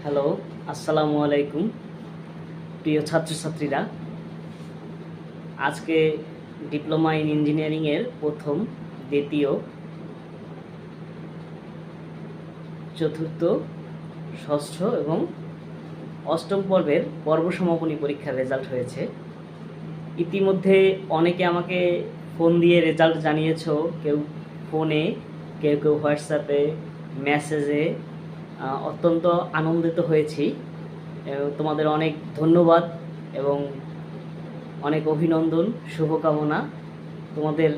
Hello, আসসালামু আলাইকুম প্রিয় ছাত্রছাত্রীরা। আজকে ডিপ্লোমা ইন ইঞ্জিনিয়ারিংয়ের প্রথম, দ্বিতীয়, চতুর্থ, ষষ্ঠ এবং অষ্টম পর্বের পর্ব সমাপনী পরীক্ষার রেজাল্ট হয়েছে। ইতিমধ্যে অনেকে আমাকে ফোন দিয়ে রেজাল্ট জানিয়েছ, কেউ ফোনে, কেউ কেউ হোয়াটসঅ্যাপে, মেসেজে। অত্যন্ত আনন্দিত হয়েছি। তোমাদের অনেক ধন্যবাদ এবং অনেক অভিনন্দন, শুভকামনা তোমাদের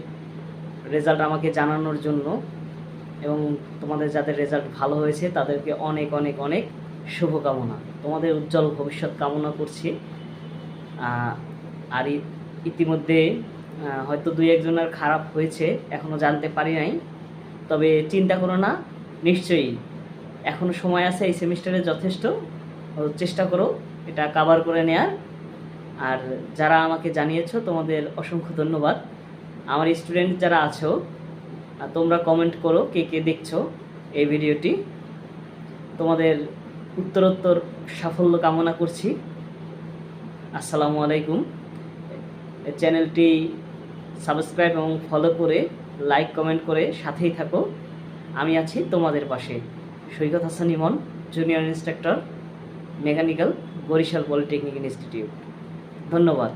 রেজাল্ট আমাকে জানানোর জন্য, এবং তোমাদের যাদের রেজাল্ট ভালো হয়েছে তাদেরকে অনেক অনেক অনেক শুভকামনা। তোমাদের উজ্জ্বল ভবিষ্যৎ কামনা করছি। আর ইতিমধ্যে হয়তো দুই একজনের খারাপ হয়েছে, এখনও জানতে পারি নাই, তবে চিন্তা করো না, নিশ্চয়ই এখনও সময় আছে। এই সেমিস্টারে যথেষ্ট চেষ্টা করো এটা কাভার করে নেয়ার। আর যারা আমাকে জানিয়েছো তোমাদের অসংখ্য ধন্যবাদ। আমার স্টুডেন্ট যারা আছো তোমরা কমেন্ট করো কে কে দেখছো এই ভিডিওটি। তোমাদের উত্তরোত্তর সাফল্য কামনা করছি। আসসালামু আলাইকুম। চ্যানেলটি সাবস্ক্রাইব এবং ফলো করে লাইক কমেন্ট করে সাথেই থাকো। আমি আছি তোমাদের পাশে। Saikat Hasan Emon, junior instructor, mechanical, Barishal polytechnic institute. ধন্যবাদ।